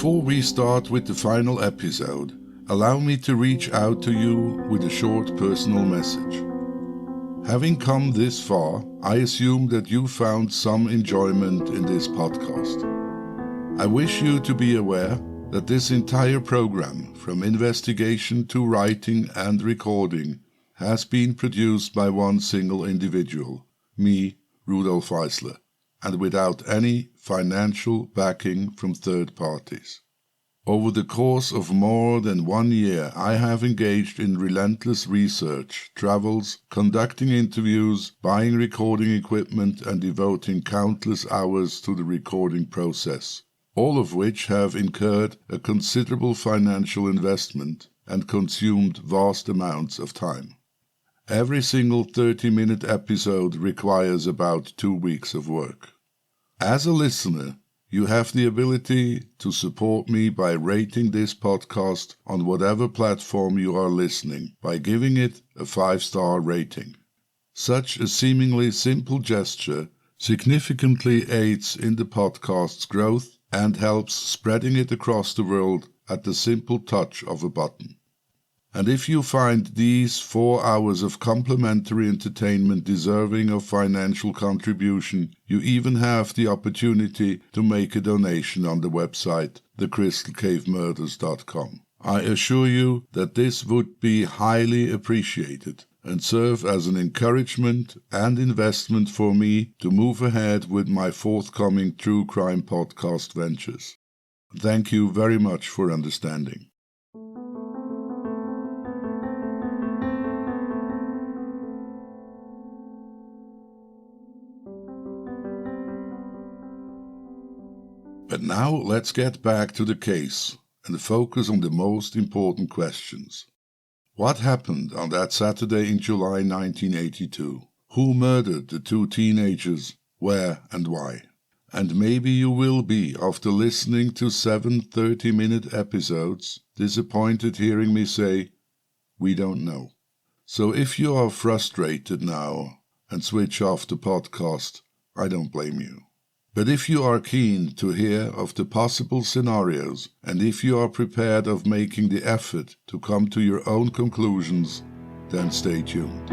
Before we start with the final episode, allow me to reach out to you with a short personal message. Having come this far, I assume that you found some enjoyment in this podcast. I wish you to be aware that this entire program, from investigation to writing and recording, has been produced by one single individual, me, Rudolf Eisler, and without any financial backing from third parties. Over the course of more than 1 year, I have engaged in relentless research, travels, conducting interviews, buying recording equipment, and devoting countless hours to the recording process, all of which have incurred a considerable financial investment and consumed vast amounts of time. Every single 30-minute episode requires about 2 weeks of work. As a listener, you have the ability to support me by rating this podcast on whatever platform you are listening by giving it a 5-star rating. Such a seemingly simple gesture significantly aids in the podcast's growth and helps spreading it across the world at the simple touch of a button. And if you find these 4 hours of complimentary entertainment deserving of financial contribution, you even have the opportunity to make a donation on the website thecrystalcavemurders.com. I assure you that this would be highly appreciated and serve as an encouragement and investment for me to move ahead with my forthcoming true crime podcast ventures. Thank you very much for understanding. But now let's get back to the case and focus on the most important questions. What happened on that Saturday in July 1982? Who murdered the 2 teenagers? Where and why? And maybe you will be, after listening to 7 30-minute episodes, disappointed hearing me say, we don't know. So if you are frustrated now and switch off the podcast, I don't blame you. But if you are keen to hear of the possible scenarios, and if you are prepared of making the effort to come to your own conclusions, then stay tuned.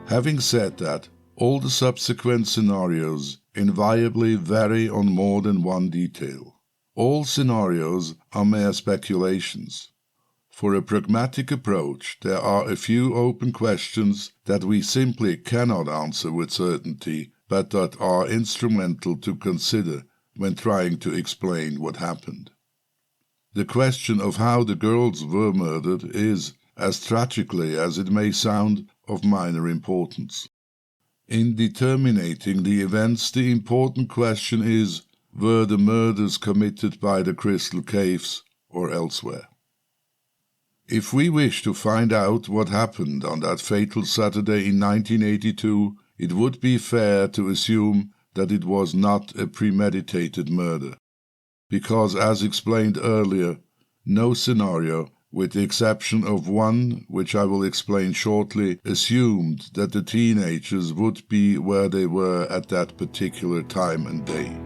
Having said that, all the subsequent scenarios invariably vary on more than one detail. All scenarios are mere speculations. For a pragmatic approach, there are a few open questions that we simply cannot answer with certainty, but that are instrumental to consider when trying to explain what happened. The question of how the girls were murdered is, as tragically as it may sound, of minor importance. In determining the events, the important question is, were the murders committed by the Crystal Caves or elsewhere? If we wish to find out what happened on that fatal Saturday in 1982, it would be fair to assume that it was not a premeditated murder, because, as explained earlier, no scenario, with the exception of one which I will explain shortly, assumed that the teenagers would be where they were at that particular time and day.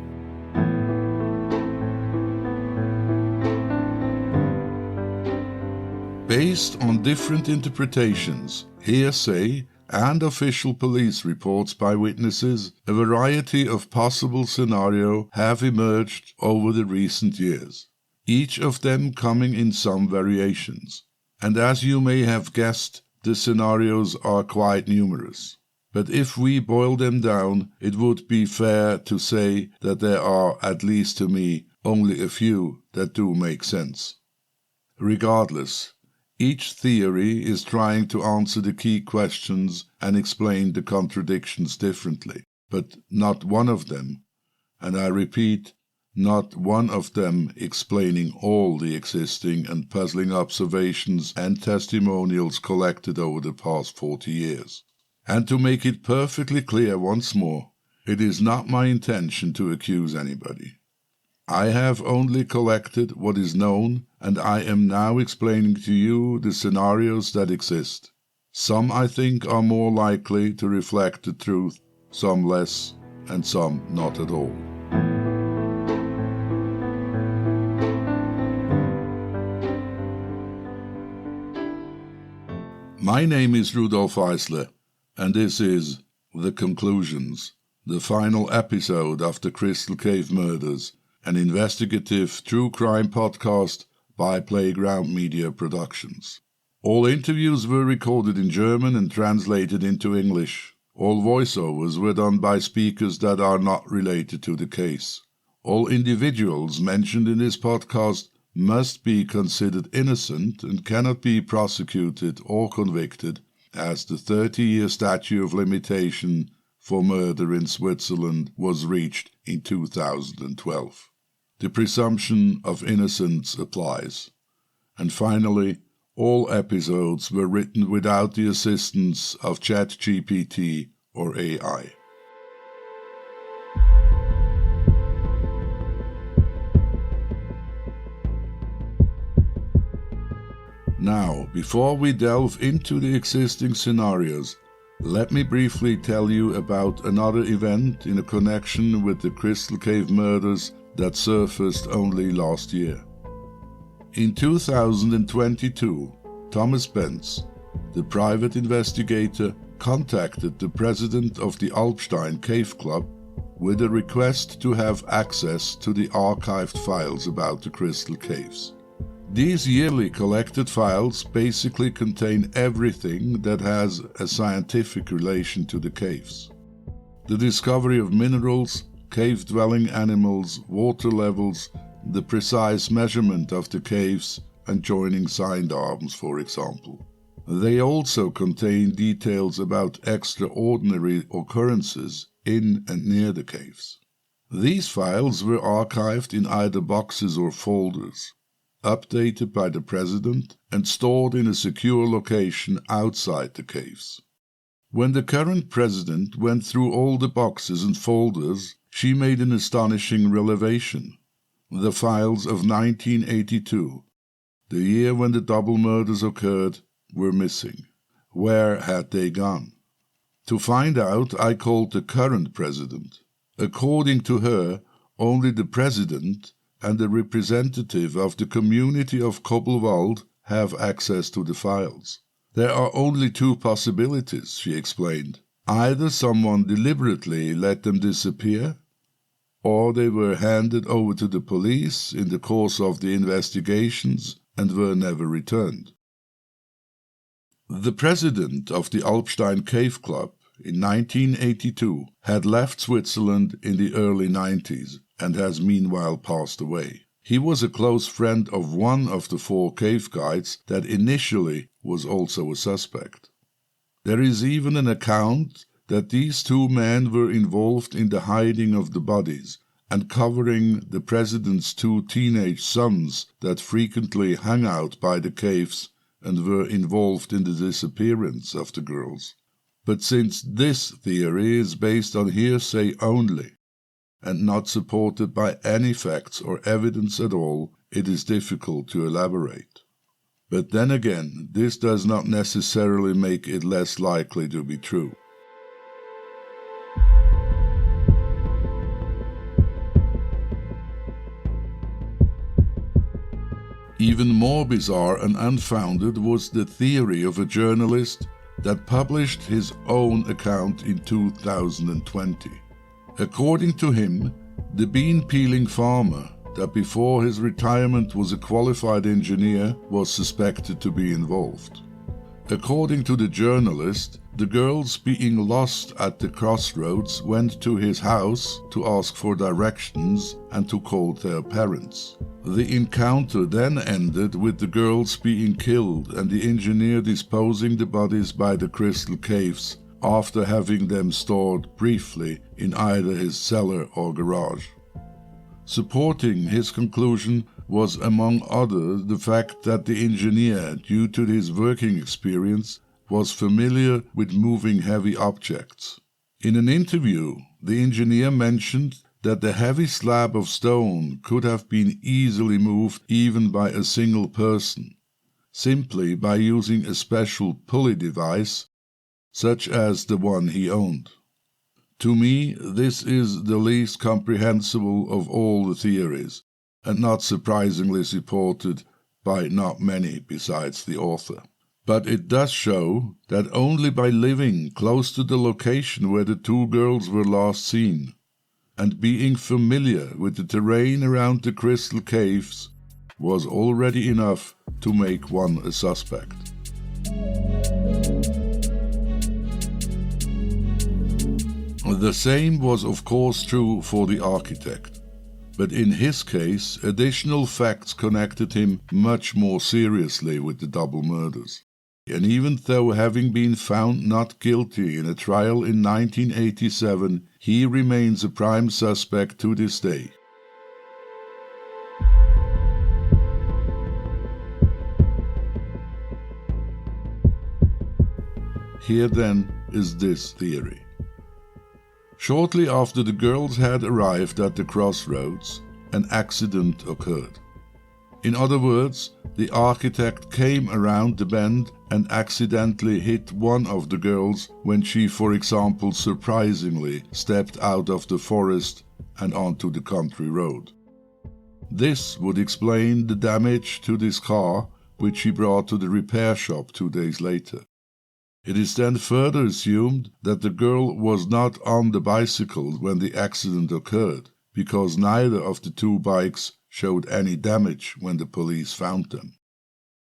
Based on different interpretations, hearsay, and official police reports by witnesses, a variety of possible scenarios have emerged over the recent years, each of them coming in some variations. And as you may have guessed, the scenarios are quite numerous. But if we boil them down, it would be fair to say that there are, at least to me, only a few that do make sense. Regardless, each theory is trying to answer the key questions and explain the contradictions differently, but not one of them, and I repeat, not one of them explaining all the existing and puzzling observations and testimonials collected over the past 40 years. And to make it perfectly clear once more, it is not my intention to accuse anybody. I have only collected what is known, and I am now explaining to you the scenarios that exist. Some, I think, are more likely to reflect the truth, some less, and some not at all. My name is Rudolf Eisler, and this is The Conclusions, the final episode of the Crystal Cave Murders, an investigative true crime podcast by Playground Media Productions. All interviews were recorded in German and translated into English. All voiceovers were done by speakers that are not related to the case. All individuals mentioned in this podcast must be considered innocent and cannot be prosecuted or convicted, as the 30-year statute of limitation for murder in Switzerland was reached in 2012. The presumption of innocence applies. And finally, all episodes were written without the assistance of ChatGPT or AI. Now, before we delve into the existing scenarios, let me briefly tell you about another event in a connection with the Crystal Cave murders that surfaced only last year. In 2022, Thomas Benz, the private investigator, contacted the president of the Alpstein Cave Club with a request to have access to the archived files about the Crystal Caves. These yearly collected files basically contain everything that has a scientific relation to the caves. The discovery of minerals, cave-dwelling animals, water levels, the precise measurement of the caves, and joining sand arms, for example. They also contain details about extraordinary occurrences in and near the caves. These files were archived in either boxes or folders, updated by the president and stored in a secure location outside the caves. When the current president went through all the boxes and folders, she made an astonishing revelation. The files of 1982, the year when the double murders occurred, were missing. Where had they gone? To find out, I called the current president. According to her, only the president and the representative of the community of Koppelwald have access to the files. There are only two possibilities, she explained. Either someone deliberately let them disappear, or they were handed over to the police in the course of the investigations and were never returned. The president of the Alpstein Cave Club in 1982 had left Switzerland in the early 90s and has meanwhile passed away. He was a close friend of one of the four cave guides that initially was also a suspect. There is even an account that these two men were involved in the hiding of the bodies and covering the president's two teenage sons that frequently hung out by the caves and were involved in the disappearance of the girls. But since this theory is based on hearsay only, and not supported by any facts or evidence at all, it is difficult to elaborate. But then again, this does not necessarily make it less likely to be true. Even more bizarre and unfounded was the theory of a journalist that published his own account in 2020. According to him, the bean-peeling farmer that before his retirement was a qualified engineer was suspected to be involved. According to the journalist, the girls being lost at the crossroads went to his house to ask for directions and to call their parents. The encounter then ended with the girls being killed and the engineer disposing the bodies by the Crystal Caves after having them stored briefly in either his cellar or garage. Supporting his conclusion was, among others, the fact that the engineer, due to his working experience, was familiar with moving heavy objects. In an interview, the engineer mentioned that the heavy slab of stone could have been easily moved even by a single person. simply by using a special pulley device, such as the one he owned. To me, this is the least comprehensible of all the theories, and not surprisingly supported by not many besides the author. But it does show that only by living close to the location where the two girls were last seen, and being familiar with the terrain around the Crystal Caves, was already enough to make one a suspect. The same was of course true for the architect, but in his case additional facts connected him much more seriously with the double murders. And even though having been found not guilty in a trial in 1987, he remains a prime suspect to this day. Here then is this theory. Shortly after the girls had arrived at the crossroads, an accident occurred. In other words, the architect came around the bend and accidentally hit one of the girls when she, for example, surprisingly stepped out of the forest and onto the country road. This would explain the damage to this car, which he brought to the repair shop 2 days later. It is then further assumed that the girl was not on the bicycle when the accident occurred, because neither of the two bikes showed any damage when the police found them.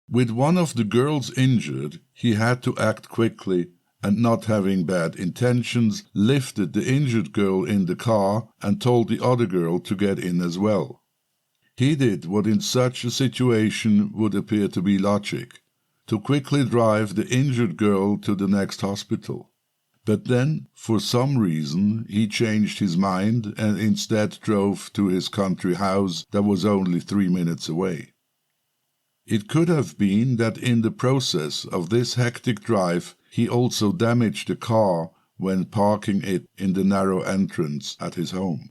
With one of the girls injured, he had to act quickly and, not having bad intentions, lifted the injured girl in the car and told the other girl to get in as well. He did what in such a situation would appear to be logic, to quickly drive the injured girl to the next hospital. But then, for some reason, he changed his mind and instead drove to his country house that was only 3 minutes away. It could have been that in the process of this hectic drive, he also damaged the car when parking it in the narrow entrance at his home.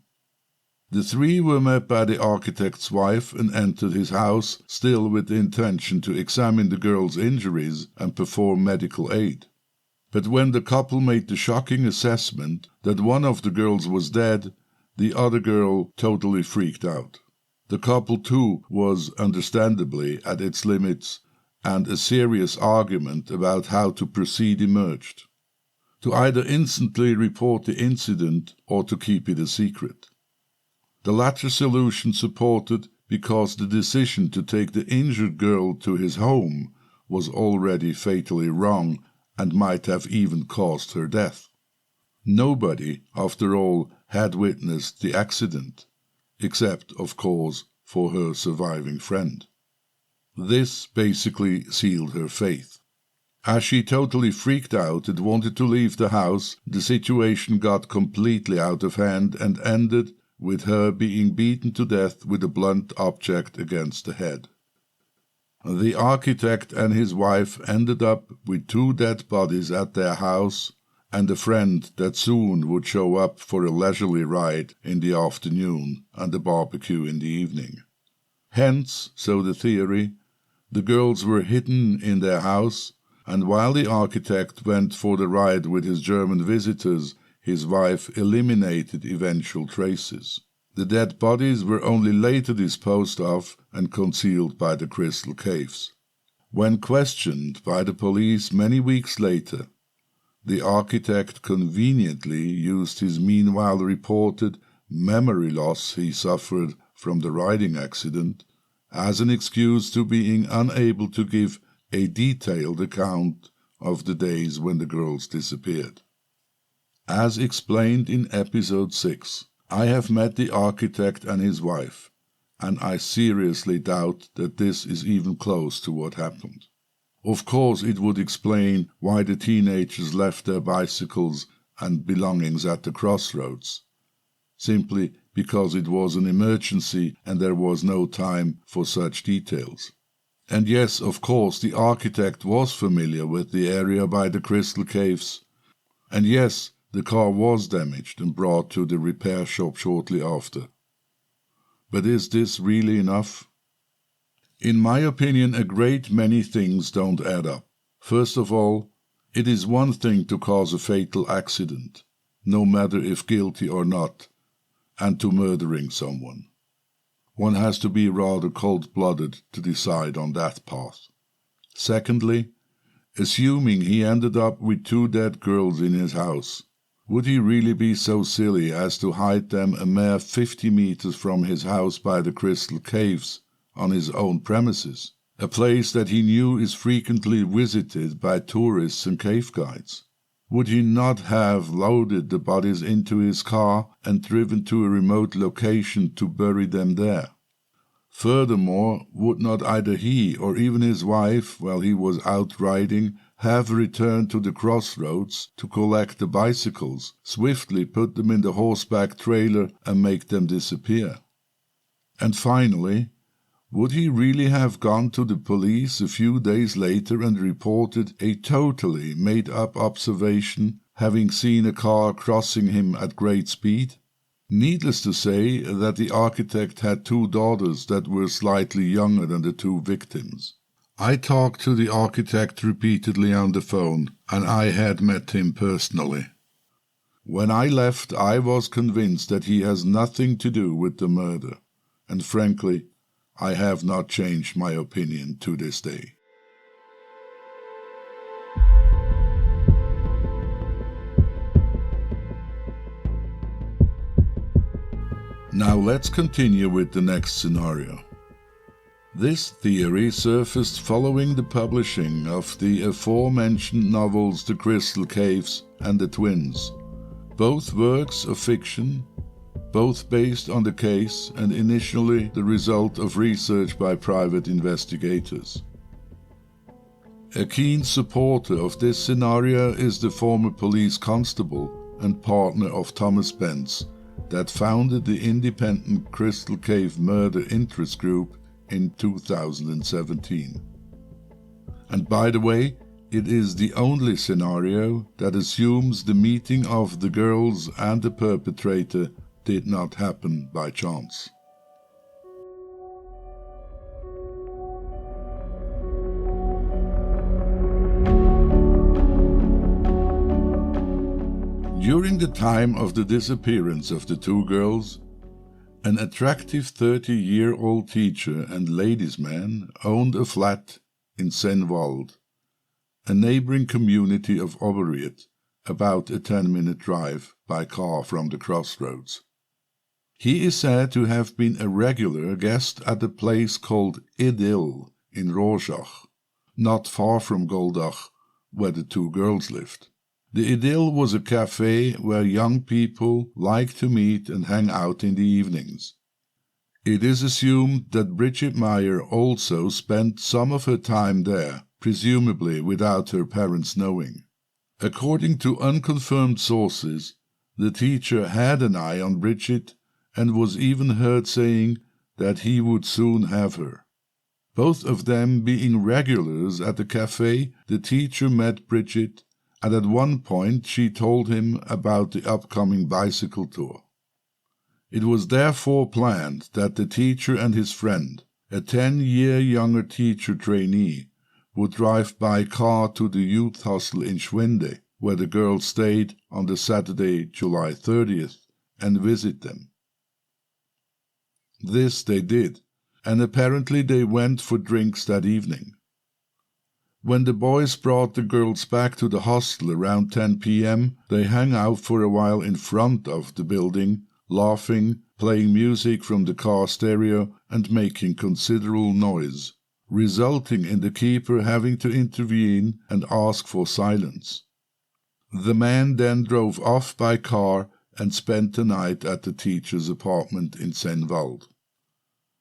The three were met by the architect's wife and entered his house, still with the intention to examine the girl's injuries and perform medical aid. But when the couple made the shocking assessment that one of the girls was dead, the other girl totally freaked out. The couple too was understandably at its limits, and a serious argument about how to proceed emerged. To either instantly report the incident or to keep it a secret. The latter solution supported because the decision to take the injured girl to his home was already fatally wrong and might have even caused her death. Nobody, after all, had witnessed the accident, except, of course, for her surviving friend. This basically sealed her fate. As she totally freaked out and wanted to leave the house, the situation got completely out of hand and ended with her being beaten to death with a blunt object against the head. The architect and his wife ended up with 2 dead bodies at their house and a friend that soon would show up for a leisurely ride in the afternoon and a barbecue in the evening. Hence, so the theory, the girls were hidden in their house, and while the architect went for the ride with his German visitors, his wife eliminated eventual traces. The dead bodies were only later disposed of and concealed by the Crystal Caves. When questioned by the police many weeks later, the architect conveniently used his meanwhile reported memory loss he suffered from the riding accident as an excuse to being unable to give a detailed account of the days when the girls disappeared. As explained in episode 6, I have met the architect and his wife, and I seriously doubt that this is even close to what happened. Of course, it would explain why the teenagers left their bicycles and belongings at the crossroads, simply because it was an emergency and there was no time for such details. And yes, of course, the architect was familiar with the area by the Crystal Caves, and yes, the car was damaged and brought to the repair shop shortly after. But is this really enough? In my opinion, a great many things don't add up. First of all, it is one thing to cause a fatal accident, no matter if guilty or not, and to murdering someone. One has to be rather cold-blooded to decide on that path. Secondly, assuming he ended up with 2 dead girls in his house, would he really be so silly as to hide them a mere 50 meters from his house by the Crystal Caves on his own premises, a place that he knew is frequently visited by tourists and cave guides? Would he not have loaded the bodies into his car and driven to a remote location to bury them there? Furthermore, would not either he or even his wife, while he was out riding, have returned to the crossroads to collect the bicycles, swiftly put them in the horseback trailer and make them disappear? And finally, would he really have gone to the police a few days later and reported a totally made-up observation, having seen a car crossing him at great speed? Needless to say that the architect had 2 daughters that were slightly younger than the 2 victims. I talked to the architect repeatedly on the phone, and I had met him personally. When I left, I was convinced that he has nothing to do with the murder, and frankly, I have not changed my opinion to this day. Now let's continue with the next scenario. This theory surfaced following the publishing of the aforementioned novels The Crystal Caves and The Twins, both works of fiction, both based on the case and initially the result of research by private investigators. A keen supporter of this scenario is the former police constable and partner of Thomas Spence that founded the independent Crystal Cave Murder Interest Group in 2017. And by the way, it is the only scenario that assumes the meeting of the girls and the perpetrator did not happen by chance. During the time of the disappearance of the 2 girls, an attractive 30-year-old teacher and ladies' man owned a flat in Senwald, a neighboring community of Oberriet, about a 10-minute drive by car from the crossroads. He is said to have been a regular guest at a place called Idyll in Rorschach, not far from Goldach, where the 2 girls lived. The Idyll was a cafe where young people liked to meet and hang out in the evenings. It is assumed that Bridget Meyer also spent some of her time there, presumably without her parents knowing. According to unconfirmed sources, the teacher had an eye on Bridget and was even heard saying that he would soon have her. Both of them being regulars at the cafe, the teacher met Bridget, and at one point she told him about the upcoming bicycle tour. It was therefore planned that the teacher and his friend, a 10-year younger teacher trainee, would drive by car to the youth hostel in Schwinde, where the girls stayed on the Saturday, July 30th, and visit them. This they did, and apparently they went for drinks that evening. When the boys brought the girls back to the hostel around 10 p.m., they hung out for a while in front of the building, laughing, playing music from the car stereo, and making considerable noise, resulting in the keeper having to intervene and ask for silence. The man then drove off by car and spent the night at the teacher's apartment in Senwald.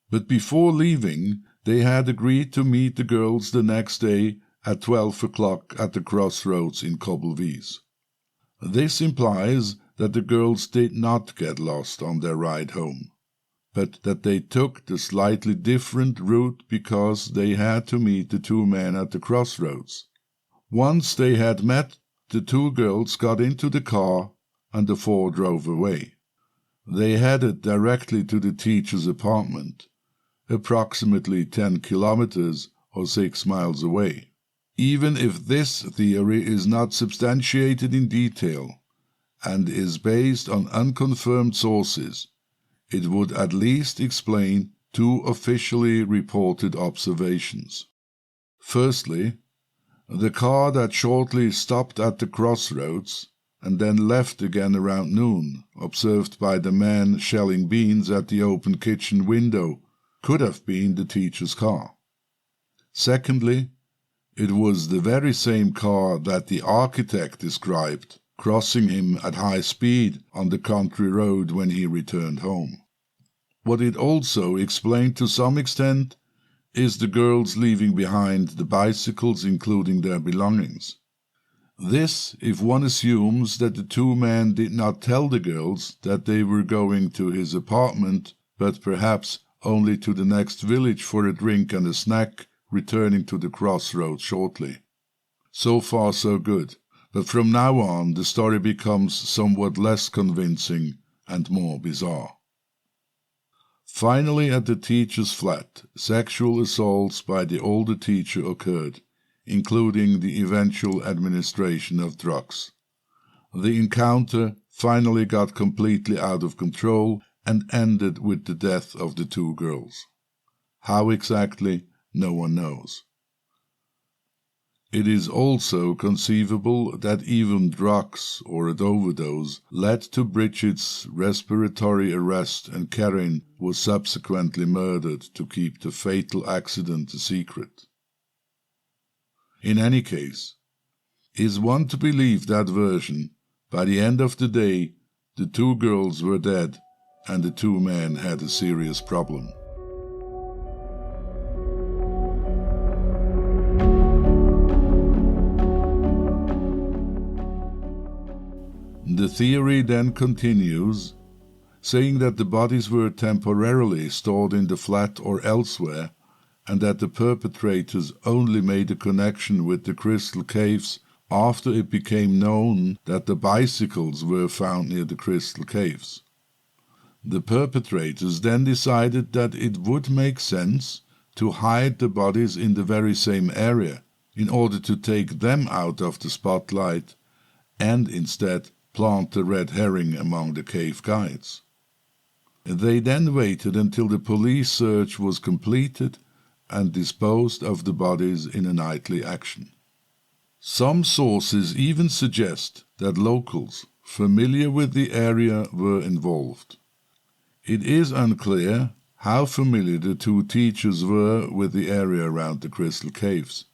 But before leaving, they had agreed to meet the girls the next day at 12 o'clock at the crossroads in Kobbelwies. This implies that the girls did not get lost on their ride home, but that they took the slightly different route because they had to meet the 2 men at the crossroads. Once they had met, the 2 girls got into the car and the 4 drove away. They headed directly to the teacher's apartment, approximately 10 kilometers or 6 miles away. Even if this theory is not substantiated in detail and is based on unconfirmed sources, it would at least explain two officially reported observations. Firstly, the car that shortly stopped at the crossroads and then left again around noon, observed by the man shelling beans at the open kitchen window, could have been the teacher's car. Secondly, it was the very same car that the architect described, crossing him at high speed on the country road when he returned home. What it also explained to some extent is the girls leaving behind the bicycles, including their belongings. This if one assumes that the two men did not tell the girls that they were going to his apartment, but perhaps only to the next village for a drink and a snack, returning to the crossroads shortly. So far so good, but from now on the story becomes somewhat less convincing and more bizarre. Finally, at the teacher's flat, sexual assaults by the older teacher occurred, including the eventual administration of drugs. The encounter finally got completely out of control and ended with the death of the two girls. How exactly, no one knows. It is also conceivable that even drugs or an overdose led to Bridget's respiratory arrest and Karen was subsequently murdered to keep the fatal accident a secret. In any case, is one to believe that version, by the end of the day, the two girls were dead and the two men had a serious problem. The theory then continues, saying that the bodies were temporarily stored in the flat or elsewhere, and that the perpetrators only made a connection with the Crystal Caves after it became known that the bicycles were found near the Crystal Caves. The perpetrators then decided that it would make sense to hide the bodies in the very same area in order to take them out of the spotlight and instead plant the red herring among the cave guides. They then waited until the police search was completed and disposed of the bodies in a nightly action. Some sources even suggest that locals familiar with the area were involved. It is unclear how familiar the two teachers were with the area around the Crystal Caves,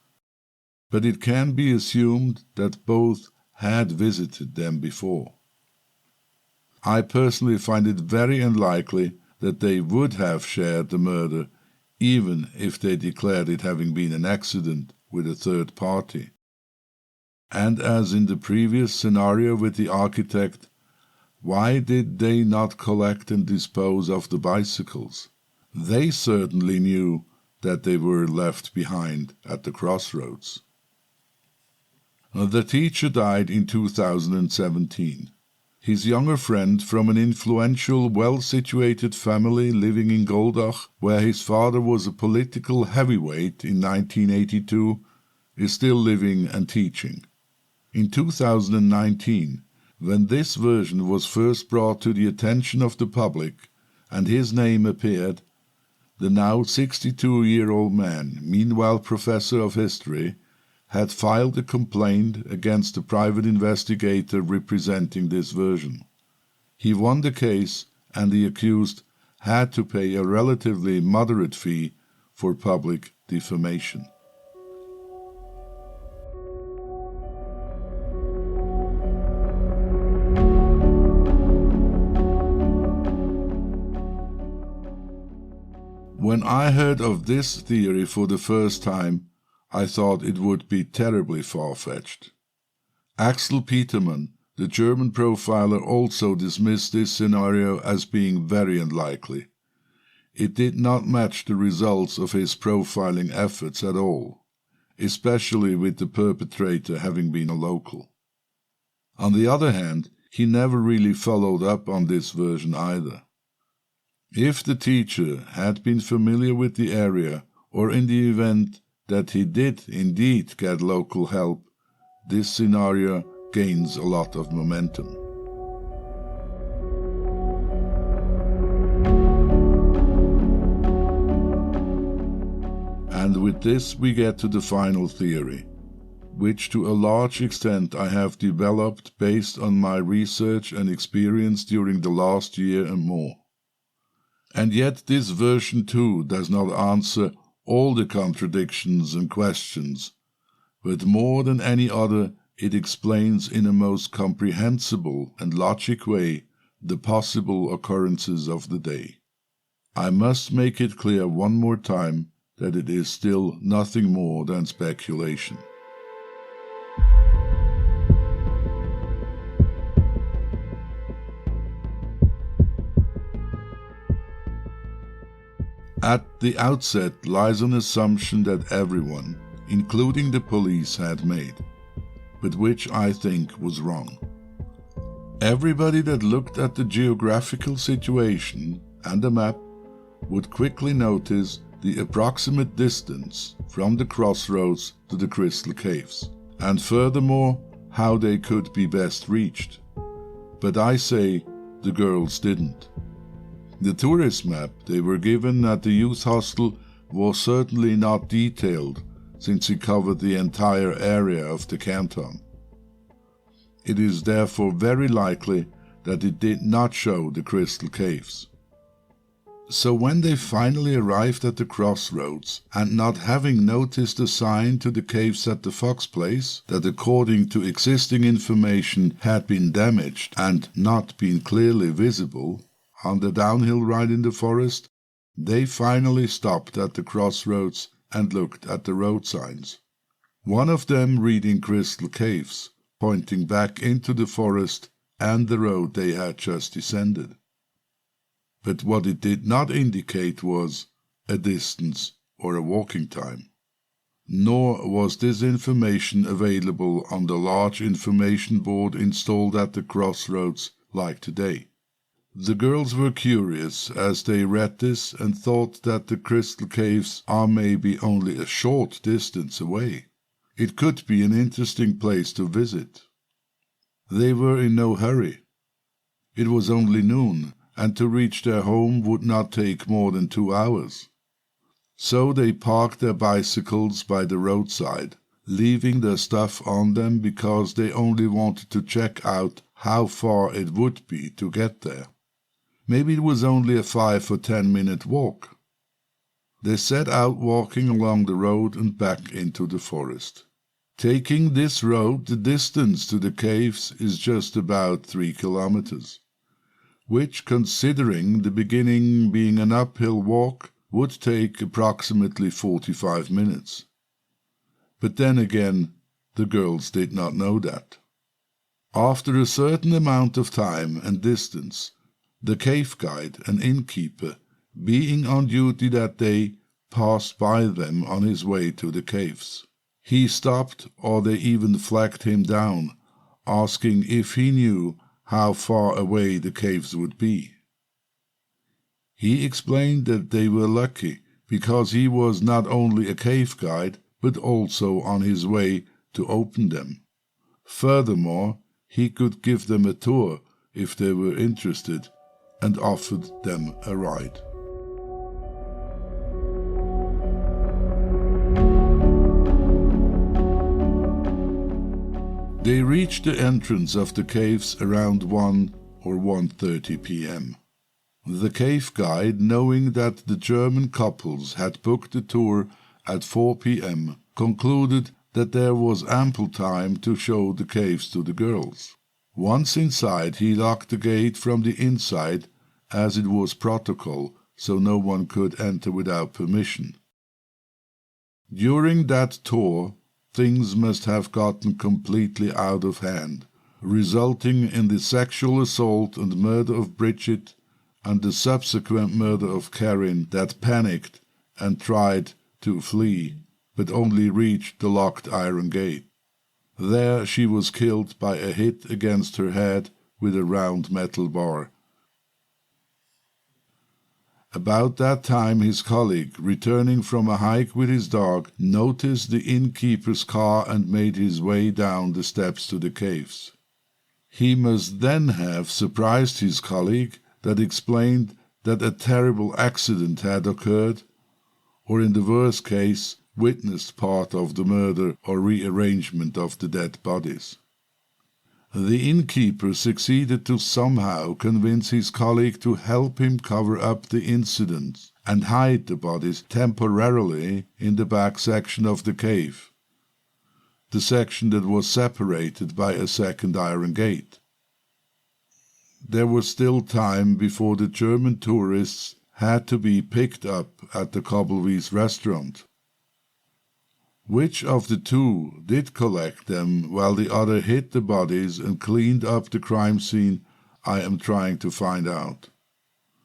but it can be assumed that both had visited them before. I personally find it very unlikely that they would have shared the murder, even if they declared it having been an accident with a third party. And as in the previous scenario with the architect, why did they not collect and dispose of the bicycles? They certainly knew that they were left behind at the crossroads. The teacher died in 2017. His younger friend from an influential, well-situated family living in Goldach, where his father was a political heavyweight in 1982, is still living and teaching. In 2019, when this version was first brought to the attention of the public and his name appeared, the now 62-year-old man, meanwhile professor of history, had filed a complaint against the private investigator representing this version. He won the case, and the accused had to pay a relatively moderate fee for public defamation. When I heard of this theory for the first time, I thought it would be terribly far-fetched. Axel Petermann, the German profiler, also dismissed this scenario as being very unlikely. It did not match the results of his profiling efforts at all, especially with the perpetrator having been a local. On the other hand, he never really followed up on this version either. If the teacher had been familiar with the area, or in the event that he did indeed get local help, this scenario gains a lot of momentum. And with this we get to the final theory, which to a large extent I have developed based on my research and experience during the last year and more. And yet this version too does not answer all the contradictions and questions, but more than any other it explains in a most comprehensible and logic way the possible occurrences of the day. I must make it clear one more time that it is still nothing more than speculation. At the outset lies an assumption that everyone, including the police, had made, but which I think was wrong. Everybody that looked at the geographical situation and the map would quickly notice the approximate distance from the crossroads to the Crystal Caves, and furthermore how they could be best reached. But I say the girls didn't. The tourist map they were given at the youth hostel was certainly not detailed, since it covered the entire area of the canton. It is therefore very likely that it did not show the Crystal Caves. So when they finally arrived at the crossroads, and not having noticed a sign to the caves at the Fox Place, that according to existing information had been damaged and not been clearly visible, on the downhill ride in the forest, they finally stopped at the crossroads and looked at the road signs. One of them reading Crystal Caves, pointing back into the forest and the road they had just descended. But what it did not indicate was a distance or a walking time. Nor was this information available on the large information board installed at the crossroads like today. The girls were curious as they read this and thought that the Crystal Caves are maybe only a short distance away. It could be an interesting place to visit. They were in no hurry. It was only noon, and to reach their home would not take more than 2 hours. So they parked their bicycles by the roadside, leaving their stuff on them because they only wanted to check out how far it would be to get there. Maybe it was only a 5 or 10 minute walk. They set out walking along the road and back into the forest. Taking this road, the distance to the caves is just about 3 kilometers, which, considering the beginning being an uphill walk, would take approximately 45 minutes. But then again, the girls did not know that. After a certain amount of time and distance, the cave guide, an innkeeper, being on duty that day, passed by them on his way to the caves. He stopped, or they even flagged him down, asking if he knew how far away the caves would be. He explained that they were lucky because he was not only a cave guide but also on his way to open them. Furthermore, he could give them a tour if they were interested and offered them a ride. They reached the entrance of the caves around 1 or 1:30 p.m. The cave guide, knowing that the German couples had booked the tour at 4 p.m., concluded that there was ample time to show the caves to the girls. Once inside, he locked the gate from the inside, as it was protocol, so no one could enter without permission. During that tour, things must have gotten completely out of hand, resulting in the sexual assault and murder of Bridget and the subsequent murder of Karin, that panicked and tried to flee, but only reached the locked iron gate. There she was killed by a hit against her head with a round metal bar. About that time his colleague, returning from a hike with his dog, noticed the innkeeper's car and made his way down the steps to the caves. He must then have surprised his colleague, that explained that a terrible accident had occurred, or in the worst case, witnessed part of the murder or rearrangement of the dead bodies. The innkeeper succeeded to somehow convince his colleague to help him cover up the incident and hide the bodies temporarily in the back section of the cave, the section that was separated by a second iron gate. There was still time before the German tourists had to be picked up at the Kobbelwies restaurant. Which of the two did collect them while the other hid the bodies and cleaned up the crime scene, I am trying to find out.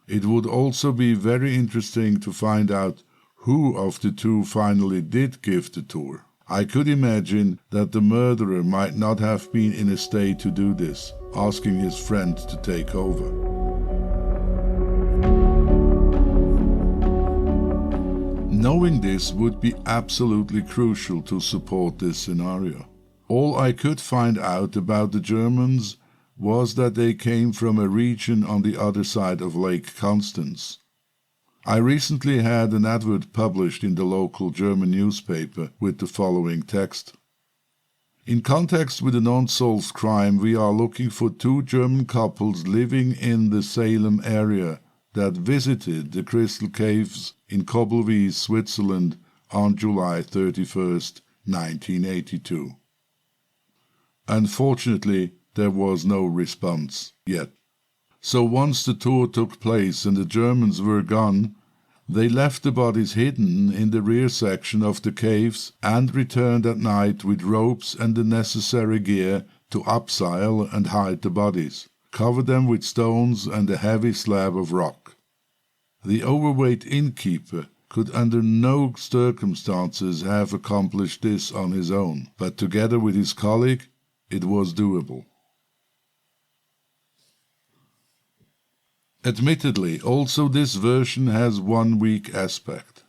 It would also be very interesting to find out who of the two finally did give the tour. I could imagine that the murderer might not have been in a state to do this, asking his friend to take over. Knowing this would be absolutely crucial to support this scenario. All I could find out about the Germans was that they came from a region on the other side of Lake Constance. I recently had an advert published in the local German newspaper with the following text. In context with an unsolved crime, we are looking for two German couples living in the Salem area that visited the Crystal Caves in Kobbelwies, Switzerland on July 31st, 1982. Unfortunately, there was no response yet. So once the tour took place and the Germans were gone, they left the bodies hidden in the rear section of the caves and returned at night with ropes and the necessary gear to upsile and hide the bodies, cover them with stones and a heavy slab of rock. The overweight innkeeper could under no circumstances have accomplished this on his own, but together with his colleague, it was doable. Admittedly, also this version has one weak aspect.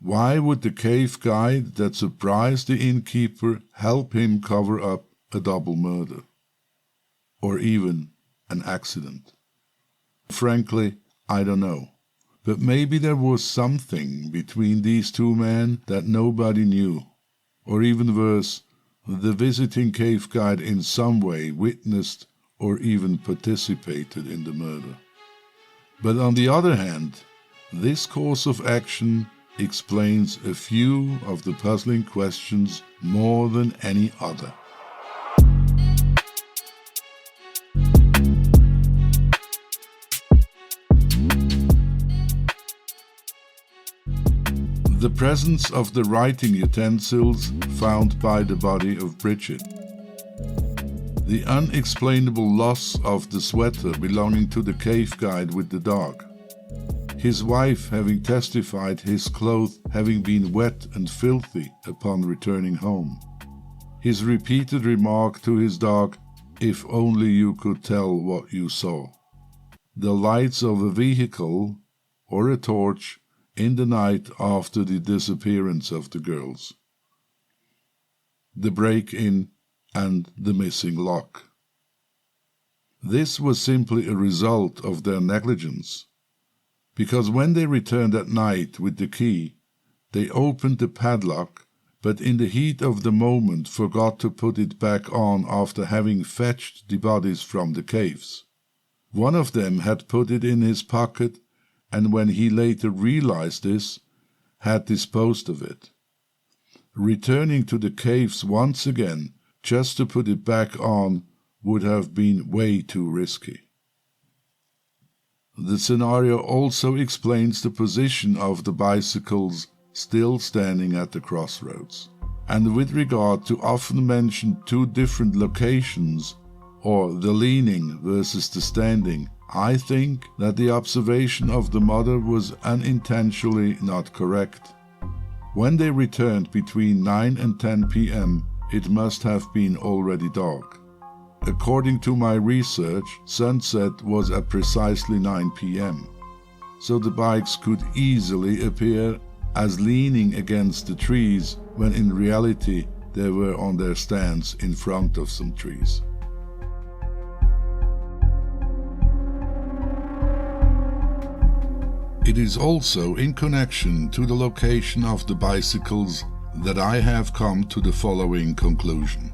Why would the cave guide that surprised the innkeeper help him cover up a double murder? Or even an accident? Frankly, I don't know. But maybe there was something between these two men that nobody knew. Or even worse, the visiting cave guide in some way witnessed or even participated in the murder. But on the other hand, this course of action explains a few of the puzzling questions more than any other. The presence of the writing utensils found by the body of Bridget. The unexplainable loss of the sweater belonging to the cave guide with the dog. His wife having testified his clothes having been wet and filthy upon returning home. His repeated remark to his dog, "If only you could tell what you saw." The lights of a vehicle or a torch in the night after the disappearance of the girls. The break-in and the missing lock. This was simply a result of their negligence, because when they returned at night with the key, they opened the padlock, but in the heat of the moment forgot to put it back on after having fetched the bodies from the caves. One of them had put it in his pocket, and when he later realized this, had disposed of it. Returning to the caves once again, just to put it back on, would have been way too risky. The scenario also explains the position of the bicycles still standing at the crossroads. And with regard to often mentioned two different locations, or the leaning versus the standing, I think that the observation of the mother was unintentionally not correct. When they returned between 9 and 10 p.m., it must have been already dark. According to my research, sunset was at precisely 9 p.m. so the bikes could easily appear as leaning against the trees when in reality they were on their stands in front of some trees. It is also in connection to the location of the bicycles that I have come to the following conclusion.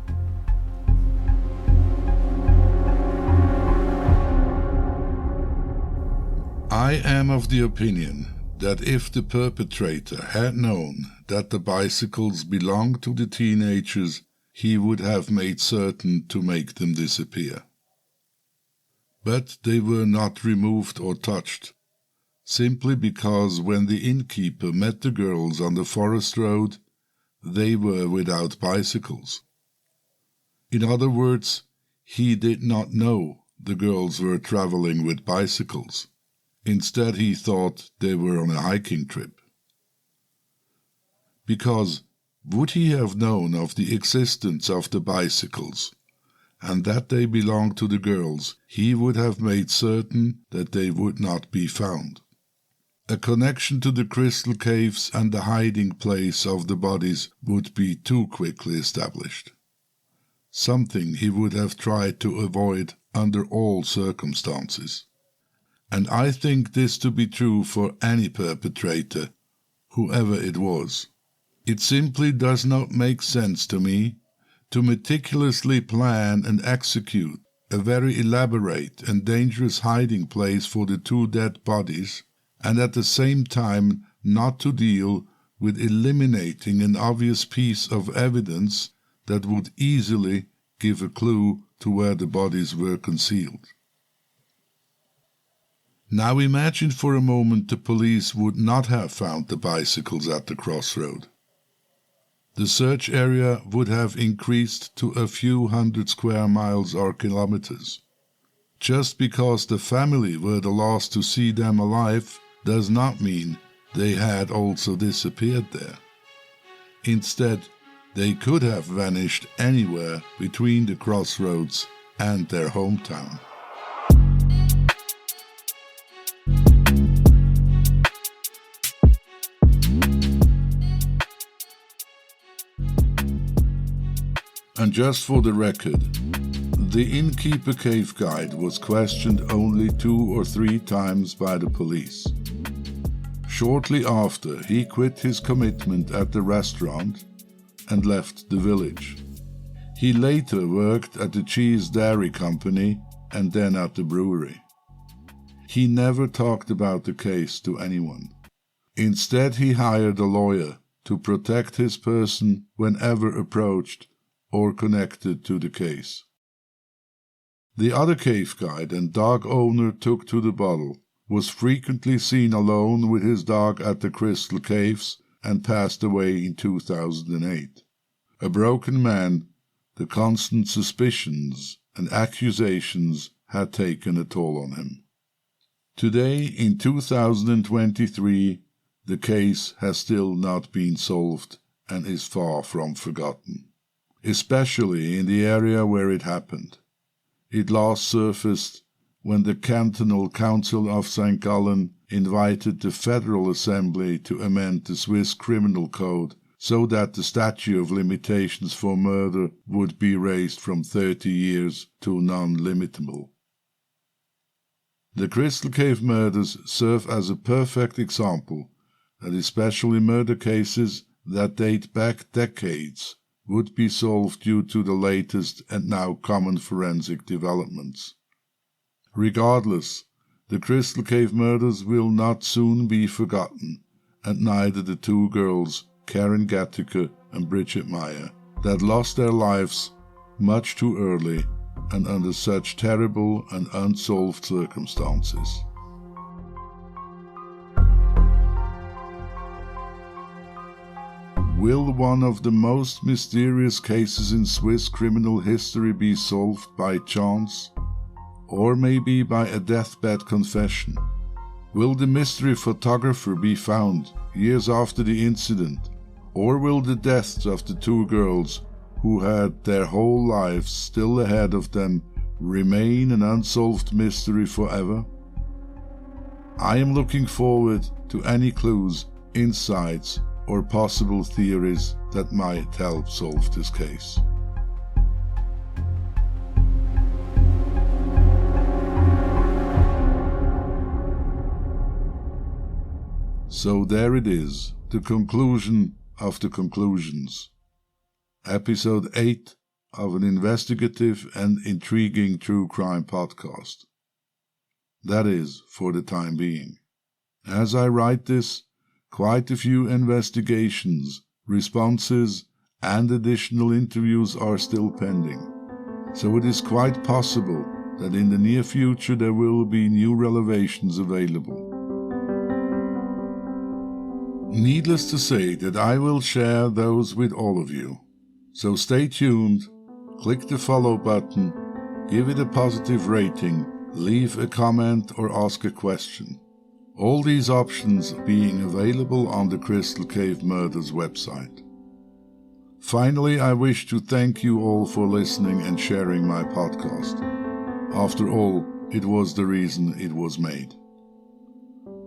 I am of the opinion that if the perpetrator had known that the bicycles belonged to the teenagers, he would have made certain to make them disappear. But they were not removed or touched, simply because when the innkeeper met the girls on the forest road, they were without bicycles. In other words, he did not know the girls were traveling with bicycles. Instead, he thought they were on a hiking trip. Because would he have known of the existence of the bicycles and that they belonged to the girls, he would have made certain that they would not be found. A connection to the crystal caves and the hiding place of the bodies would be too quickly established. Something he would have tried to avoid under all circumstances. And I think this to be true for any perpetrator, whoever it was. It simply does not make sense to me to meticulously plan and execute a very elaborate and dangerous hiding place for the two dead bodies, and at the same time not to deal with eliminating an obvious piece of evidence that would easily give a clue to where the bodies were concealed. Now imagine for a moment the police would not have found the bicycles at the crossroad. The search area would have increased to a few hundred square miles or kilometers. Just because the family were the last to see them alive does not mean they had also disappeared there. Instead, they could have vanished anywhere between the crossroads and their hometown. And just for the record, the innkeeper cave guide was questioned only 2 or 3 times by the police. Shortly after, he quit his commitment at the restaurant and left the village. He later worked at the cheese dairy company and then at the brewery. He never talked about the case to anyone. Instead, he hired a lawyer to protect his person whenever approached or connected to the case. The other cave guide and dog owner took to the bottle, was frequently seen alone with his dog at the Crystal Caves, and passed away in 2008. A broken man, the constant suspicions and accusations had taken a toll on him. Today, in 2023, the case has still not been solved and is far from forgotten, especially in the area where it happened. It last surfaced when the Cantonal Council of St. Gallen invited the Federal Assembly to amend the Swiss Criminal Code so that the statute of limitations for murder would be raised from 30 years to non-limitable. The Crystal Cave murders serve as a perfect example that especially murder cases that date back decades would be solved due to the latest and now common forensic developments. Regardless, the Crystal Cave murders will not soon be forgotten, and neither the 2 girls, Karen Gattaker and Bridget Meyer, that lost their lives much too early and under such terrible and unsolved circumstances. Will one of the most mysterious cases in Swiss criminal history be solved by chance? Or maybe by a deathbed confession? Will the mystery photographer be found years after the incident? Or will the deaths of the 2 girls, who had their whole lives still ahead of them, remain an unsolved mystery forever? I am looking forward to any clues, insights, or possible theories that might help solve this case. So there it is, the conclusion of the conclusions. Episode 8 of an investigative and intriguing true crime podcast. That is, for the time being. As I write this, quite a few investigations, responses, and additional interviews are still pending. So it is quite possible that in the near future there will be new revelations available. Needless to say that I will share those with all of you. So stay tuned, click the follow button, give it a positive rating, leave a comment or ask a question. All these options being available on the Crystal Cave Murders website. Finally, I wish to thank you all for listening and sharing my podcast. After all, it was the reason it was made.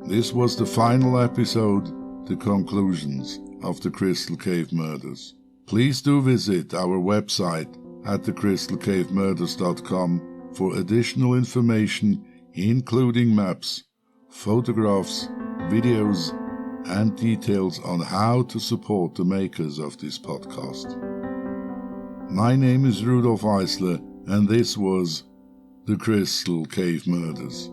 This was the final episode, the conclusions of the Crystal Cave Murders. Please do visit our website at thecrystalcavemurders.com for additional information, including maps, photographs, videos, and details on how to support the makers of this podcast. My name is Rudolf Eisler, and this was The Crystal Cave Murders,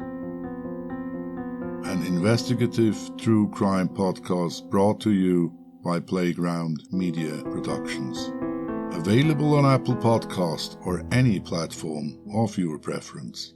an investigative true crime podcast brought to you by Playground Media Productions. Available on Apple Podcast or any platform of your preference.